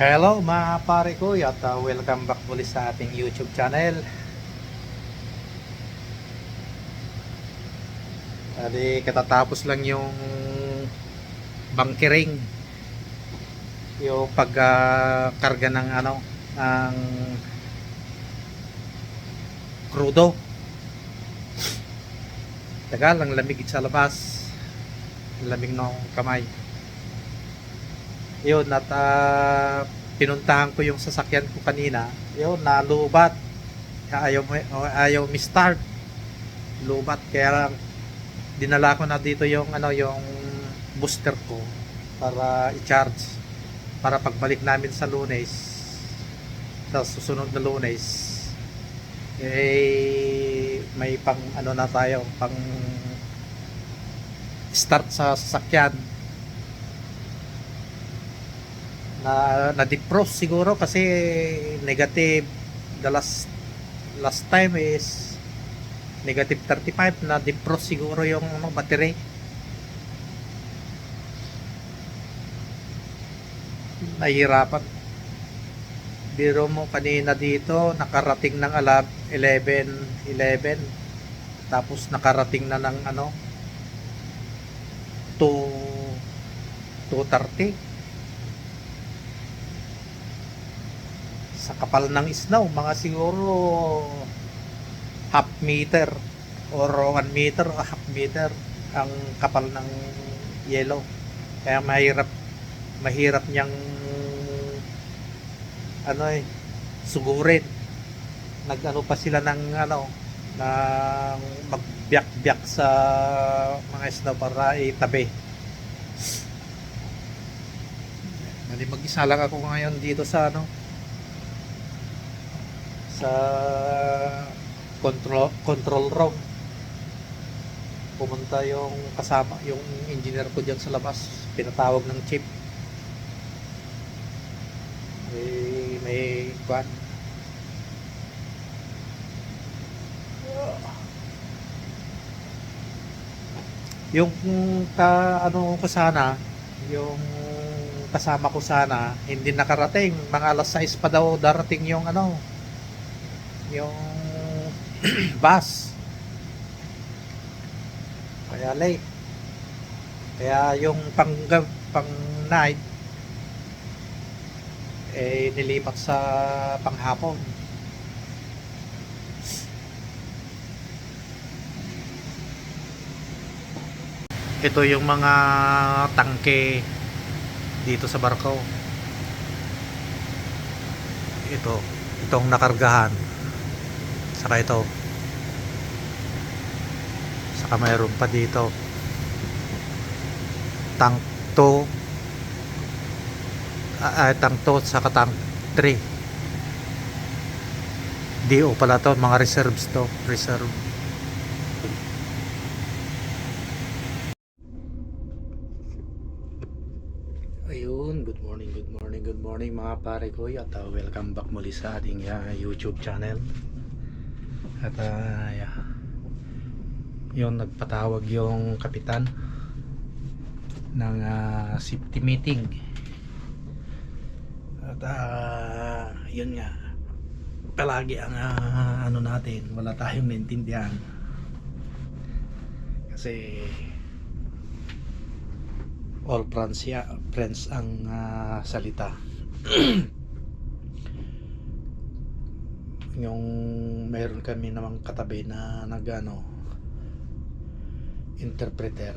Hello mga pare ko at welcome back muli sa ating YouTube channel. Katatapos lang yung bunkering, yung pagkarga ng ng crudo. Tagal, ang lamig sa labas, lamig ng kamay. Yun, at pinuntahan ko yung sasakyan ko kanina. Yun, nalubat. Ayaw mi start. Lubat, kaya dinala ko na dito yung yung booster ko para i-charge, para pagbalik namin sa Lunes, sa susunod na Lunes, may pang na tayo, pang start sa sasakyan. Na defrost siguro kasi negative. The last time is negative 35, na defrost siguro yung battery. Nahihirapan. Biro mo, kanina dito nakarating ng 11 tapos nakarating na ng 2:30. Sa kapal ng snow, mga siguro half meter or 1 meter o half meter ang kapal ng yellow. Kaya mahirap niyang sugurin. Pa sila ng magbiyak-biyak sa mga snow para itabi. Mag-isa lang ako ngayon dito sa sa control room. Pumunta yung kasama, yung engineer ko diyan sa labas, pinatawag ng chief. May kwan. Yung ko sana, yung kasama ko sana hindi nakarating. Mga alas 6 pa daw darating yung yung bus, kaya late. Kaya yung pang night nilipat sa panghapon. Ito yung mga tangke dito sa barko. Itong nakargahan, saka ito, saka mayroon pa dito tank 2, saka tank 3. DO pala to, mga reserves to, reserve. Ayun, good morning mga pare ko, at welcome back muli sa ating YouTube channel. At yun, nagpatawag yung kapitan ng safety meeting. At yun nga, palagi ang natin, wala tayong maintindihan kasi all friends ang salita. Yung meron kami namang katabi na interpreter,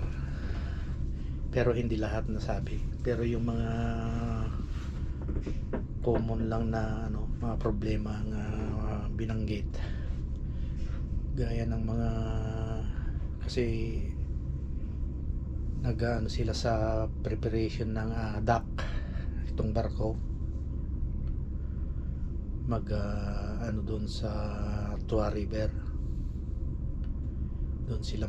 pero hindi lahat nasabi, pero yung mga common lang na mga problema nga binanggit, gaya ng mga, kasi sila sa preparation ng dock itong barko, doon sa Tua River. Doon sila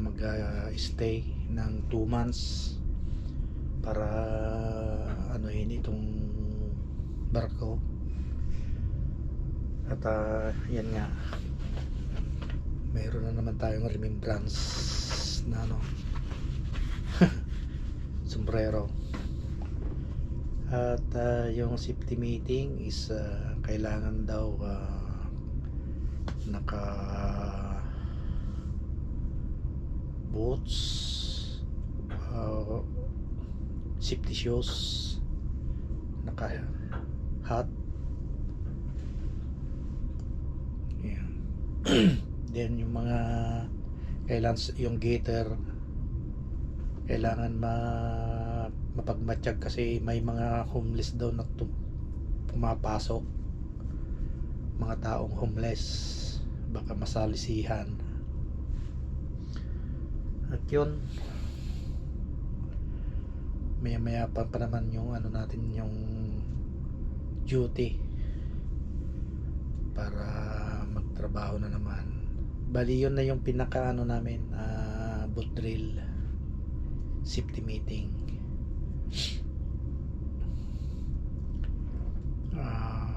stay ng 2 months para itong barko. At yan nga, mayroon na naman tayong remembrance na sombrero. At yung safety meeting is kailangan daw naka boots, uh, safety shoes, naka hat. Yan. Then yung mga kailangan yung gaiter kailangan mapagmatsyag kasi may mga homeless daw na pumapasok, mga taong homeless, baka masalisihan. At yun, maya maya pa naman yung ano natin, yung duty para magtrabaho na naman. Bali yun na yung pinaka ano namin, boot drill, safety meeting.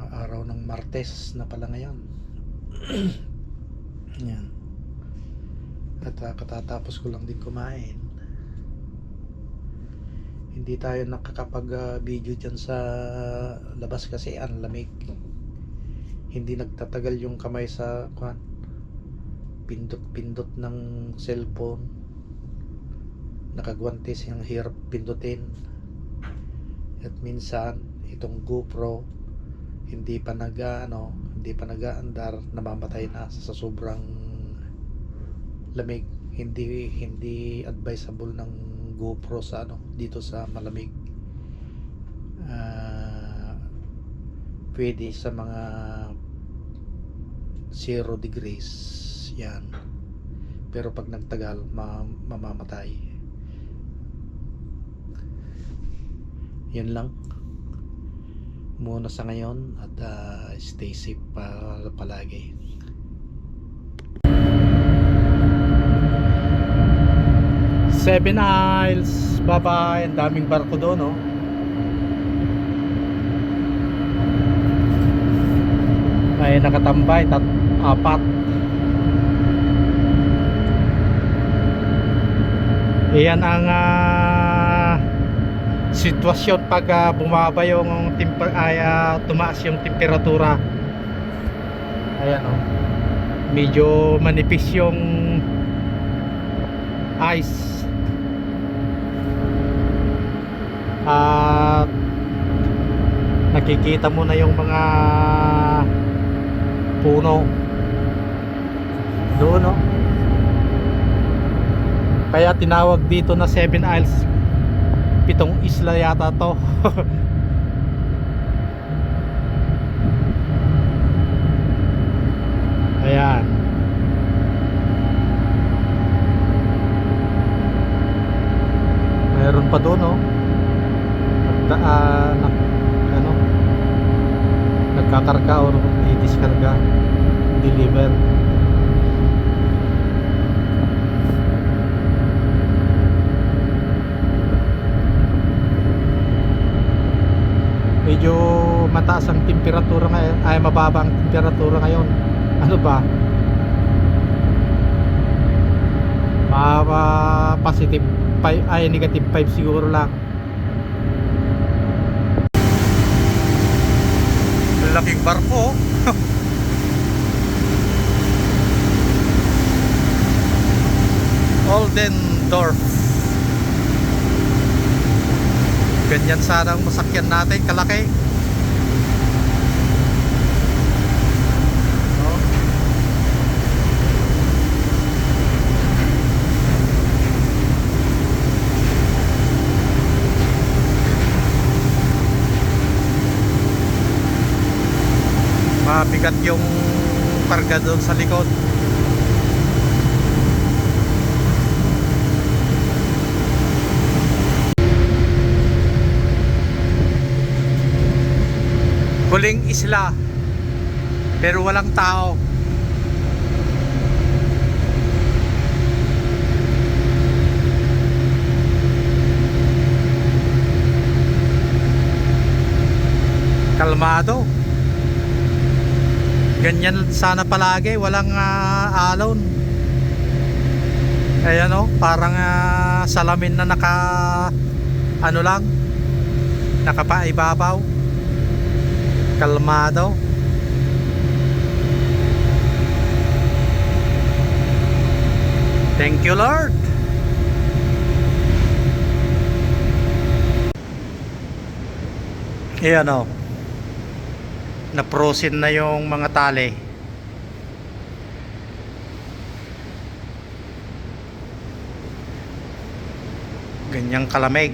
Araw ng Martes na pala ngayon. Yan. At katatapos ko lang din kumain. Hindi tayo nakakapag video dyan sa labas kasi ang lamig. Hindi nagtatagal yung kamay sa pindot-pindot ng cellphone. Nakagwantes, yung hirap pindutin. At minsan itong GoPro hindi pa nag-aandar, namamatay na sa sobrang lamig. Hindi advisable ng GoPro sa dito sa malamig. Pwede sa mga 0 degrees yan, pero pag nagtagal mamamatay. Yan lang muna sa ngayon at stay safe palagi. Seven Isles, bye bye. Ang daming barko doon, no? Ay nakatambay, apat. Iyan ang sitwasyon pag bumaba yung tumaas yung temperatura. Ayan, oh. Medyo manipis yung ice. At nakikita mo na yung mga puno doon, no? Kaya tinawag dito na Seven Isles. 7 isla yata to. Ayan. Mayroon pa doon, no? Nagkakarga o i-diskarga, deliver. Medyo mataas ang temperatura ngayon, ay mababa ang temperatura ngayon. Ano ba? Positive 5, ay negative 5 siguro lang. Laking barko. Oldendorf. Ganyan sana ang masakyan natin, kalaki. No? Mabigat yung karga doon sa likod. Huling isla, pero walang tao. Kalmado. Ganyan sana palagi, walang alon. Ayan, oh, parang salamin na naka lang, nakapaibabaw, kalmado. Thank you, Lord. Ayan o, na-frozen na yung mga tali. Ganyang kalamig.